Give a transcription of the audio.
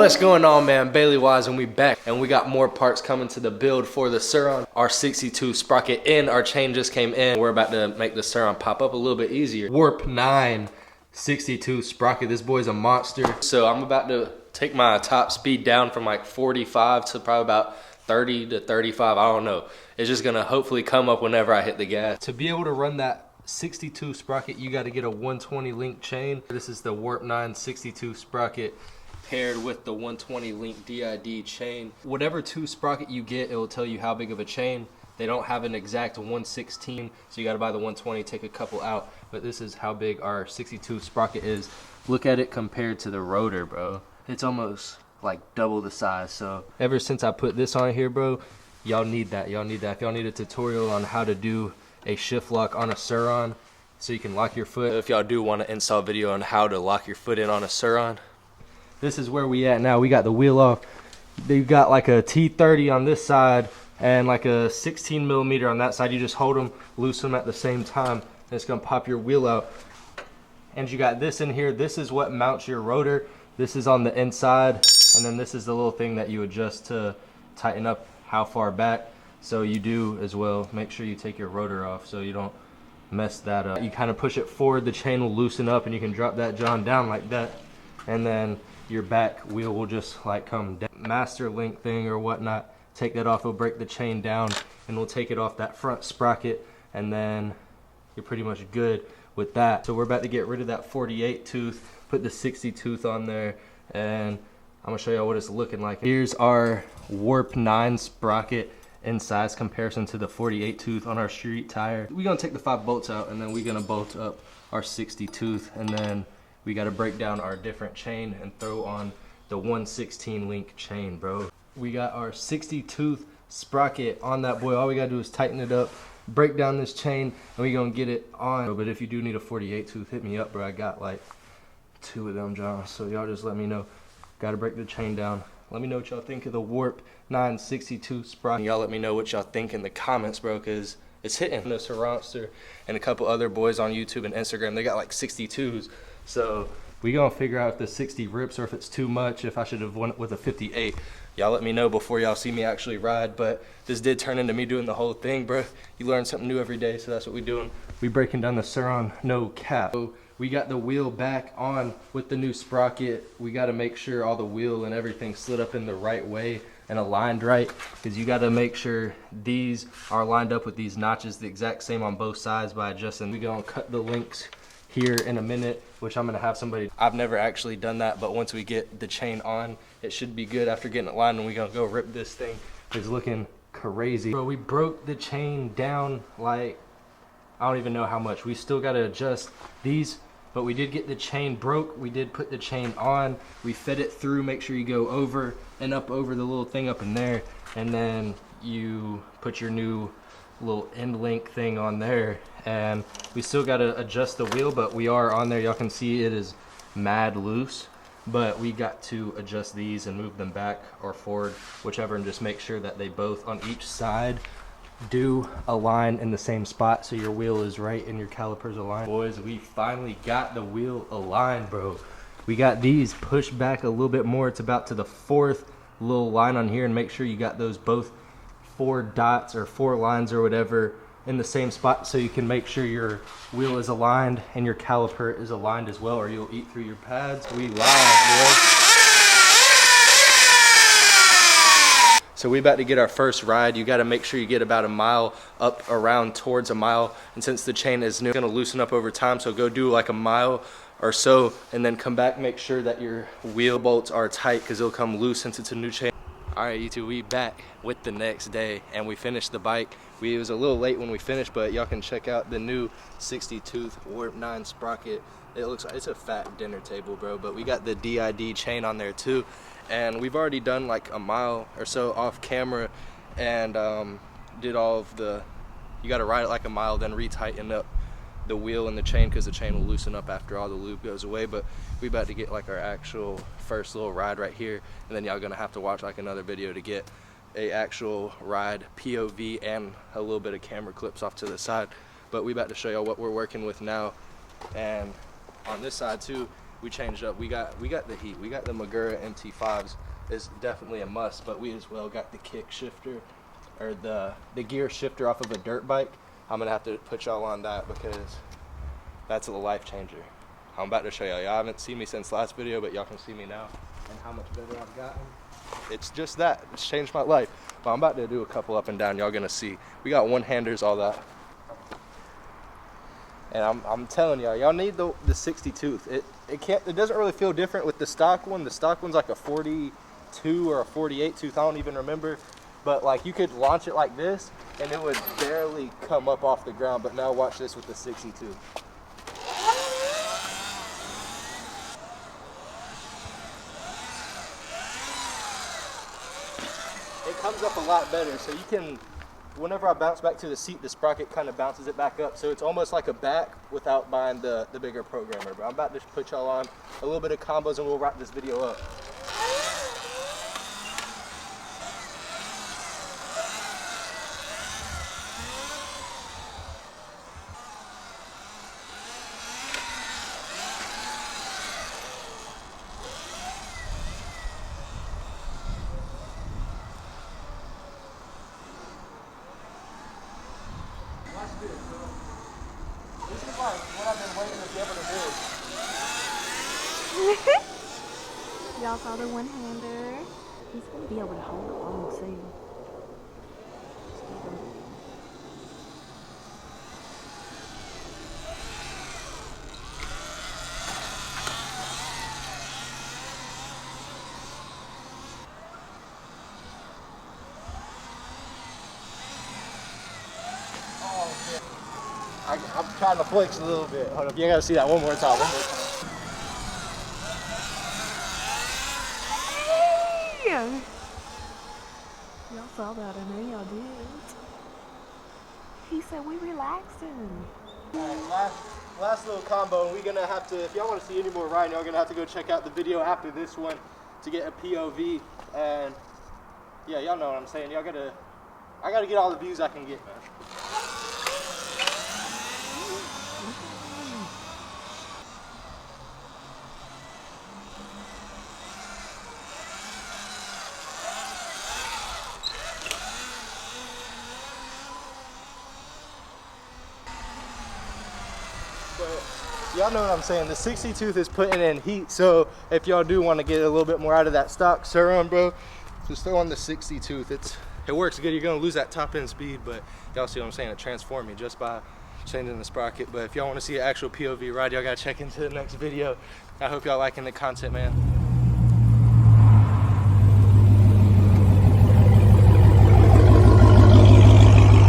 What's going on, man? Bailey Wise, and we back, and we got more parts coming to the build for the Surron. Our 62 sprocket and our chain just came in. We're about to make the Surron pop up a little bit easier. Warp 9 62 sprocket. This boy's a monster. So I'm about to take my top speed down from like 45 to probably about 30 to 35. I don't know. It's just gonna hopefully come up whenever I hit the gas. To be able to run that 62 sprocket, you got to get a 120 link chain. This is the Warp 9 62 sprocket paired with the 120 link DID chain. Whatever 2 sprocket you get, it will tell you how big of a chain. They don't have an exact 116, so you got to buy the 120, take a couple out. But this is how big our 62 sprocket is. Look at it compared to the rotor, bro. It's almost like double the size. So ever since I put this on here, bro, y'all need that. Y'all need that. If y'all need a tutorial on how to do a shift lock on a Surron so you can lock your foot, if y'all do want to install a video on how to lock your foot in on a Surron, this is where we at now. We got the wheel off. They've got like a T30 on this side and like a 16 millimeter on that side. You just hold them, loosen them at the same time, and it's gonna pop your wheel out. And you got this in here. This is what mounts your rotor. This is on the inside, and then this is the little thing that you adjust to tighten up how far back. So you do as well, make sure you take your rotor off so you don't mess that up. You kind of push it forward, the chain will loosen up, and you can drop that John down like that, and then your back wheel will just like come down. Master link thing or whatnot, take that off, it'll break the chain down, and we'll take it off that front sprocket, and then you're pretty much good with that. So we're about to get rid of that 48 tooth, put the 60 tooth on there, and I'm gonna show y'all what it's looking like. Here's our Warp 9 sprocket in size comparison to the 48 tooth on our street tire. We're gonna take the 5 bolts out, and then we're gonna bolt up our 60 tooth, and then we got to break down our different chain and throw on the 116 link chain, bro. We got our 60 tooth sprocket on that boy. All we got to do is tighten it up, break down this chain, and we going to get it on. But if you do need a 48 tooth, hit me up, bro. I got like 2 of them, John. So y'all just let me know. Got to break the chain down. Let me know what y'all think of the Warp 9 62 sprocket. Y'all let me know what y'all think in the comments, bro, because it's hitting. The Surronster and a couple other boys on YouTube and Instagram, they got like 62s. So we gonna figure out if the 60 rips or if it's too much, if I should have went with a 58. Y'all let me know before y'all see me actually ride. But this did turn into me doing the whole thing, bro. You learn something new every day, so that's what we doing. We breaking down the Surron, no cap. So we got the wheel back on with the new sprocket. We got to make sure all the wheel and everything slid up in the right way and aligned right, because you got to make sure these are lined up with these notches the exact same on both sides by adjusting. We gonna cut the links here in a minute, which I'm gonna have somebody. I've never actually done that, but once we get the chain on, it should be good. After getting it lined, and we gonna go rip this thing. It's looking crazy, bro. We broke the chain down like I don't even know how much. We still gotta adjust these, but we did get the chain broke. We did put the chain on. We fed it through. Make sure you go over and up over the little thing up in there, and then you put your new little end link thing on there. And we still got to adjust the wheel, but we are on there. Y'all can see it is mad loose, but we got to adjust these and move them back or forward, whichever, and just make sure that they both on each side do align in the same spot, so your wheel is right and your calipers aligned. Boys, we finally got the wheel aligned, bro. We got these pushed back a little bit more. It's about to the 4th little line on here, and make sure you got those both 4 dots or 4 lines or whatever in the same spot, so you can make sure your wheel is aligned and your caliper is aligned as well, or you'll eat through your pads. We live, boy. So we about to get our first ride. You got to make sure you get about a mile up around towards a mile, and since the chain is new, it's gonna loosen up over time, so go do like a mile or so, and then come back, make sure that your wheel bolts are tight, because it'll come loose since it's a new chain. All right, YouTube, we back with the next day, and we finished the bike. It was a little late when we finished, but y'all can check out the new 60 tooth Warp 9 sprocket. It looks like it's a fat dinner table, bro, but we got the DID chain on there too. And we've already done like a mile or so off camera, and did all of the, you got to ride it like a mile, then re-tighten up the wheel and the chain, because the chain will loosen up after all the lube goes away. But we about to get like our actual first little ride right here, and then y'all gonna have to watch like another video to get a actual ride POV and a little bit of camera clips off to the side. But we about to show y'all what we're working with now. And on this side too, we changed up. We got the heat. We got the Magura MT5s. Is definitely a must, but we as well got the kick shifter, or the gear shifter off of a dirt bike. I'm gonna have to put y'all on that because that's a life changer. I'm about to show y'all. Y'all haven't seen me since last video, but y'all can see me now and how much better I've gotten. It's just that. It's changed my life. But I'm about to do a couple up and down. Y'all gonna see. We got one-handers, all that. And I'm telling y'all need the 60 tooth. It doesn't really feel different with the stock one. The stock one's like a 42 or a 48 tooth. I don't even remember. But like you could launch it like this and it would barely come up off the ground. But now watch this with the 60 tooth. It comes up a lot better, so you can, whenever I bounce back to the seat, the sprocket kind of bounces it back up, so it's almost like a back without buying the bigger programmer. But I'm about to put y'all on a little bit of combos and we'll wrap this video up. This is like what I've been waiting to be able to do. Y'all saw the one-hander. He's gonna be able to hold it long too. I'm trying to flex a little bit. Hold up, you gotta see that one more time. Hey! Y'all saw that, I know y'all did. He said we relaxing. Alright, last little combo. We're gonna have to, if y'all want to see any more riding, y'all gonna have to go check out the video after this one to get a POV. And yeah, y'all know what I'm saying. I gotta get all the views I can get, man. But y'all know what I'm saying. The 60 tooth is putting in heat, so if y'all do want to get a little bit more out of that stock Surron, bro, just throw on the 60 tooth. It works good. You're gonna lose that top end speed, but y'all see what I'm saying. It transforms you just by changing the sprocket. But if y'all want to see an actual POV ride, y'all gotta check into the next video. I hope y'all liking the content, man.